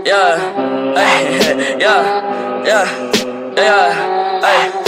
yeah, hey, yeah, yeah, yeah, hey.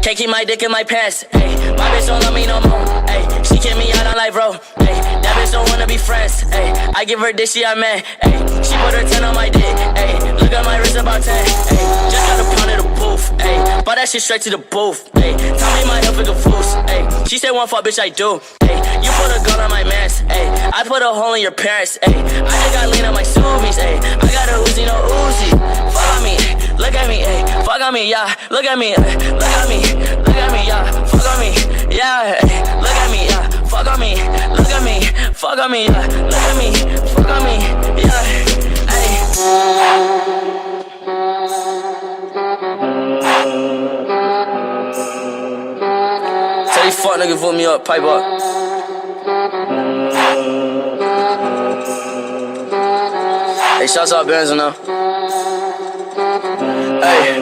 Can't keep my dick in my pants, ayy. My bitch don't love me no more, ayy. She kick me out on life, bro, ayy. That bitch don't wanna be friends, ayy. I give her dick, she a man, ayy. She put her 10 on my dick, ayy. Look at my wrist about 10, ayy. Just got a pound of the booth, ayy. Bought that shit straight to the booth, ayy. Tell me my health is a fool, ayy. She said one fuck, bitch, I do, ayy. You put a gun on my mans, ayy. I put a hole in your parents, ayy. I just got lean on my zoomies, ayy. I got a Uzi, no Uzi. Fuck on me, look at me, ayy. Fuck on me, yeah. Look at me, look at me, look at me, yeah. Fuck on me, yeah. Ay. Look at me, yeah. Fuck on me, look at me, fuck on me, yeah. Look at me, fuck on me, yeah. Ay. Tell these fuck niggas vote me up, pipe up. Hey, shouts out Barons now. Hey.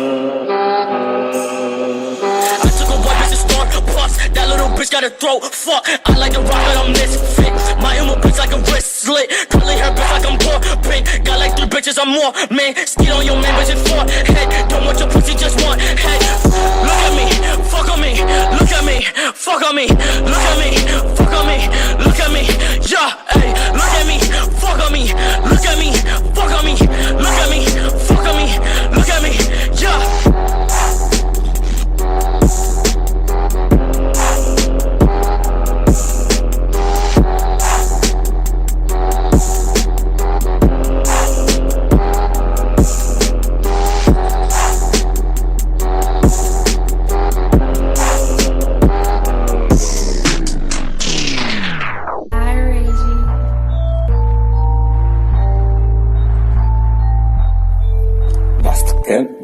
That little bitch got a throat, fuck. I like the rock, but I'm misfit. My emo bitch like a wrist slit. Curly hair bitch like I'm poor, pink. Got like 3 bitches, I'm more, man. Steal on your man, bitch, it's 4 head. Don't want your pussy, just one head. Look at me, fuck on me. Look at me, fuck on me. Look at me, fuck on me. Look at me, yeah, hey. Look at me, fuck on me. Look at me, fuck on me. Look at me, fuck on me. Look at me, yeah.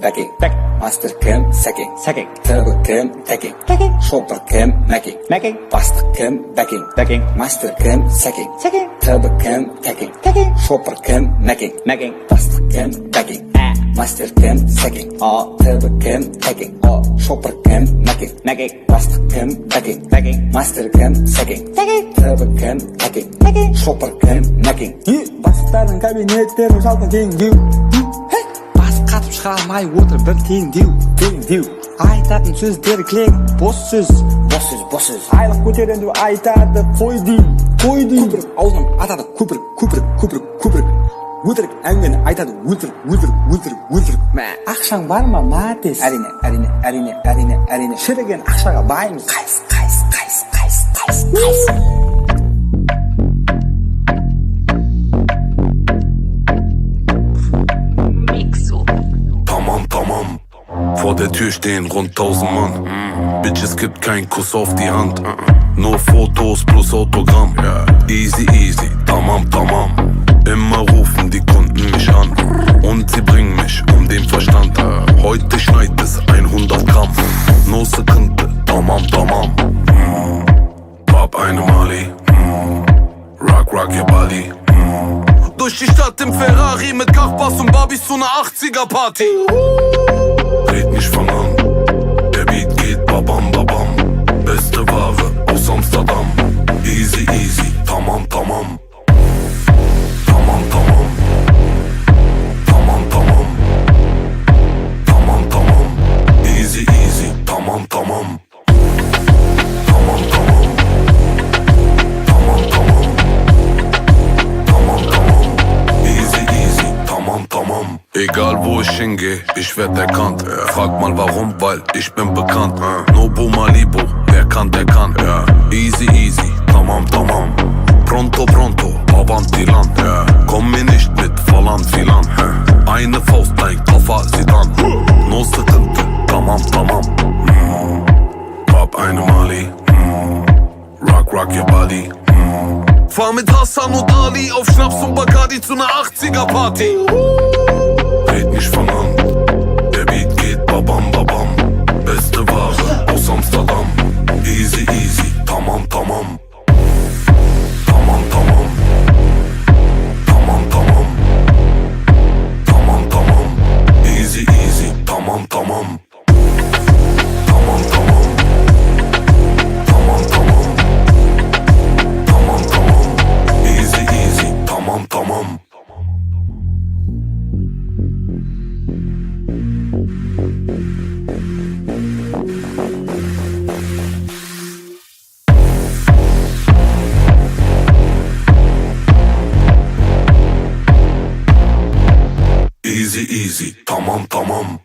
Backing, master cam, sacking, turbo cam, tagging, shopper cam, macking, buster cam, backing, master cam, sacking, turbo cam, tagging, shopper cam, macking, buster cam, backing, master cam, sacking, turbo cam, tagging, shopper cam, macking, buster cam, backing, master cam, sacking, turbo cam, tagging, shopper cam, macking. Бастықтардың кабинеттерін жалпы кеңдеу. Қатып шыға алмай отыр бір теңдеу. Айтатын сөздері кілең, бос сөз. Айлық көтеренді айтады қой дейін. Көпірік аузынан атады көпірік. Өтірік әңгімені айтады өтірік. Ақшаң бар ма матес? Әрине. Шіріген ақшаға байымыз. Қайс. Vor der Tür stehen rund 1000 Mann. Bitch, es gibt kein Kuss auf die Hand. Nur Fotos plus Autogramm. Easy, tamam. Immer rufen die Kunden mich an. Und sie bringen mich um den Verstand. Heute schneit es 100 Gramm. No Sekunde, tamam. Hab eine Mali. Rock your body. Durch die Stadt im Ferrari mit Kachbass und Barbies zu einer 80er Party. Red nicht von an, der Beat geht babam. Beste Ware aus Amsterdam. Easy, tamam. Easy, tamam. Egal wo ich hingehe, ich werd erkannt. Frag mal warum, weil ich bin bekannt. Nobu Malibu, wer kann, der kann. Easy, tamam. Pronto, avanti Land. Komm mir nicht mit Volland Filan. Eine Faust, ein Koffer, Sidan. No Sekunde, tamam. Hab eine Mali. Rock your body. Fahr mit Hassan und Ali auf Schnaps und Bacardi zu einer 80er Party. Red nicht von an, der Beat geht babam. Beste Ware aus Amsterdam. Easy, tamam. Easy, tamam. Tamam. easy, tamam tamam.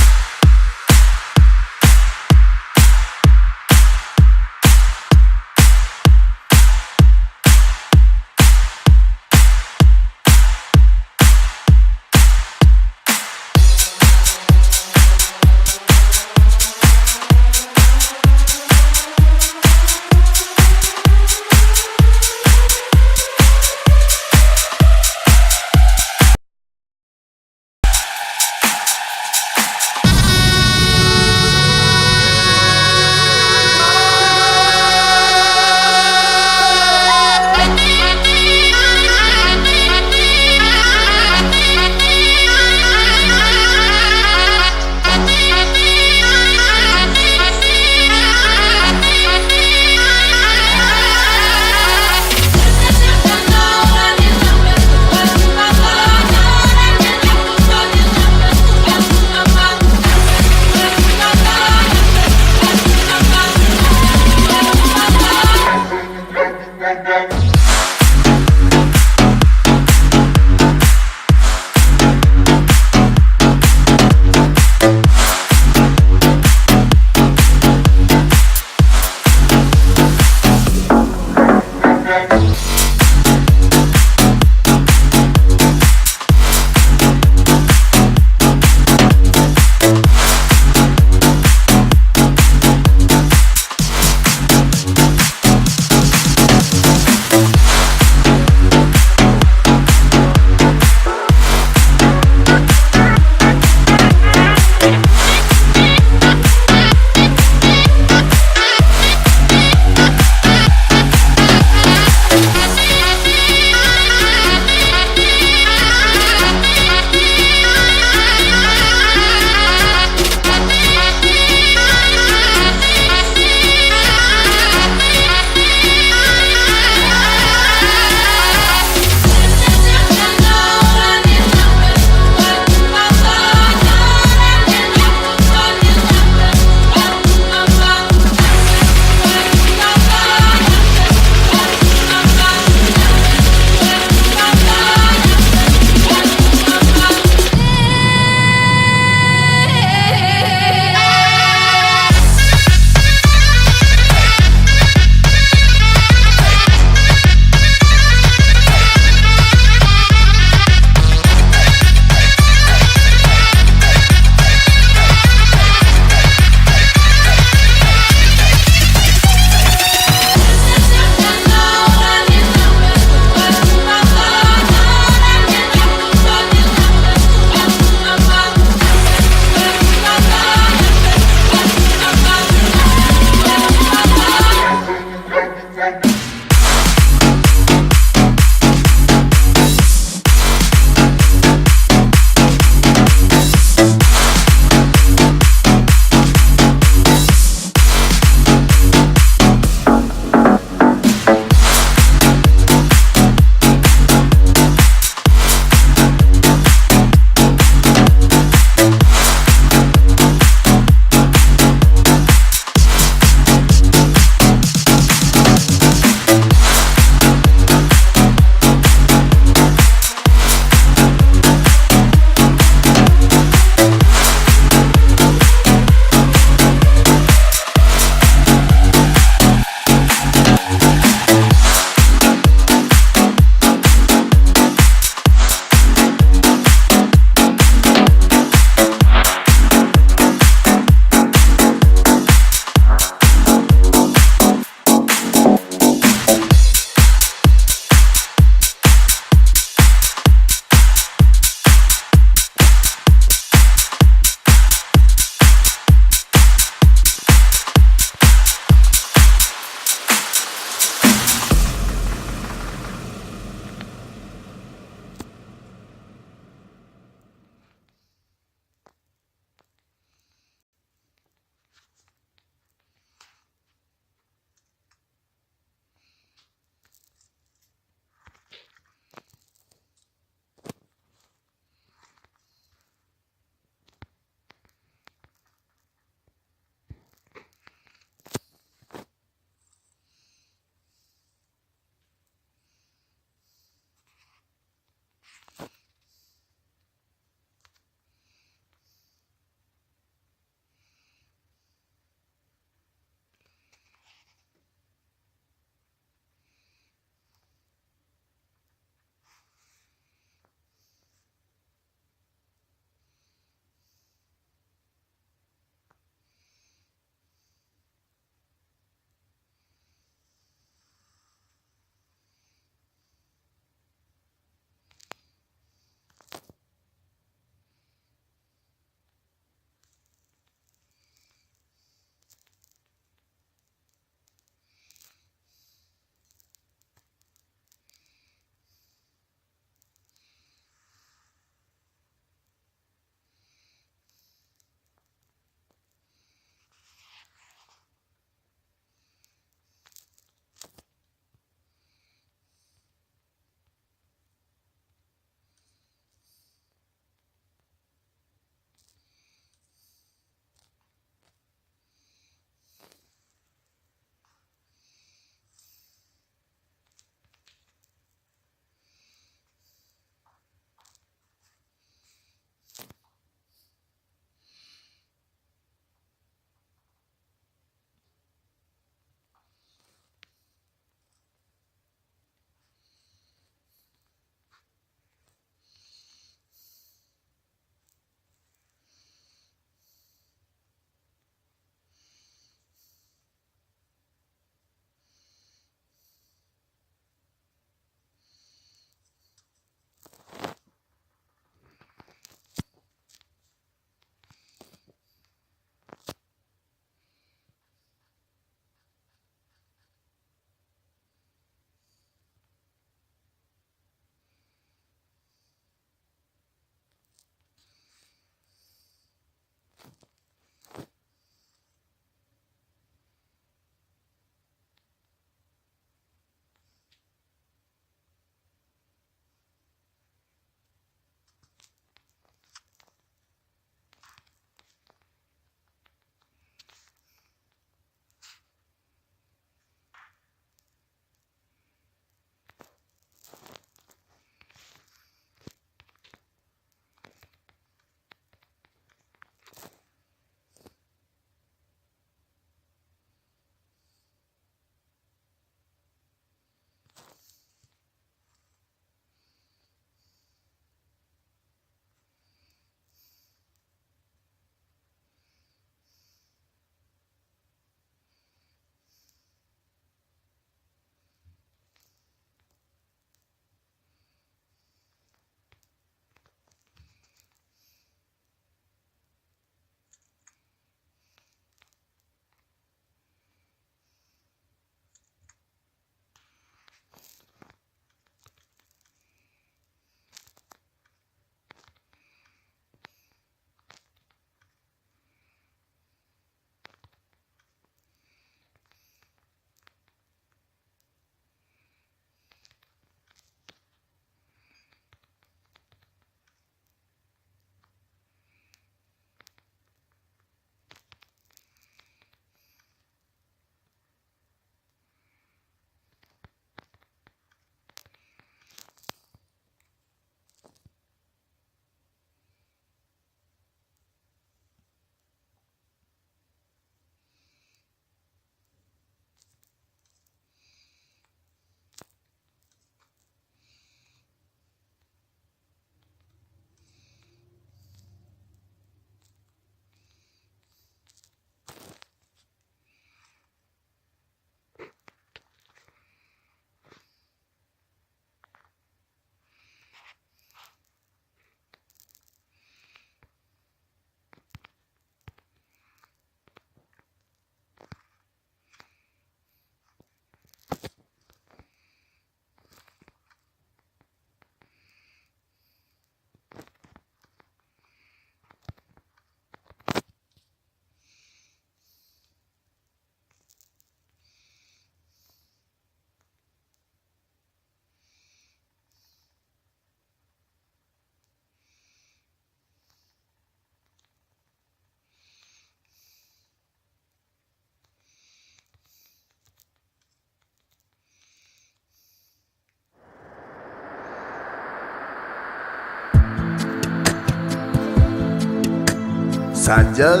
Sanjar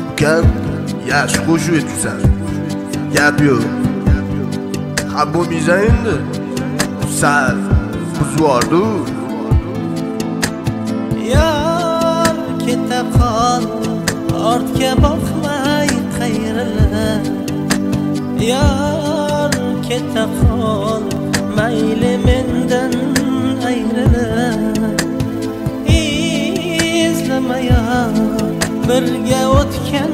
ukam yaxshi qo'shiq aytibsan. Gap yo'q. Ha bo'lmaysan endi. Sal buzvordu. Yar keta qol, ortga boqmay qayrila. Yar keta qol, mayli mendan ayrila. Izlamaya birga o'tgan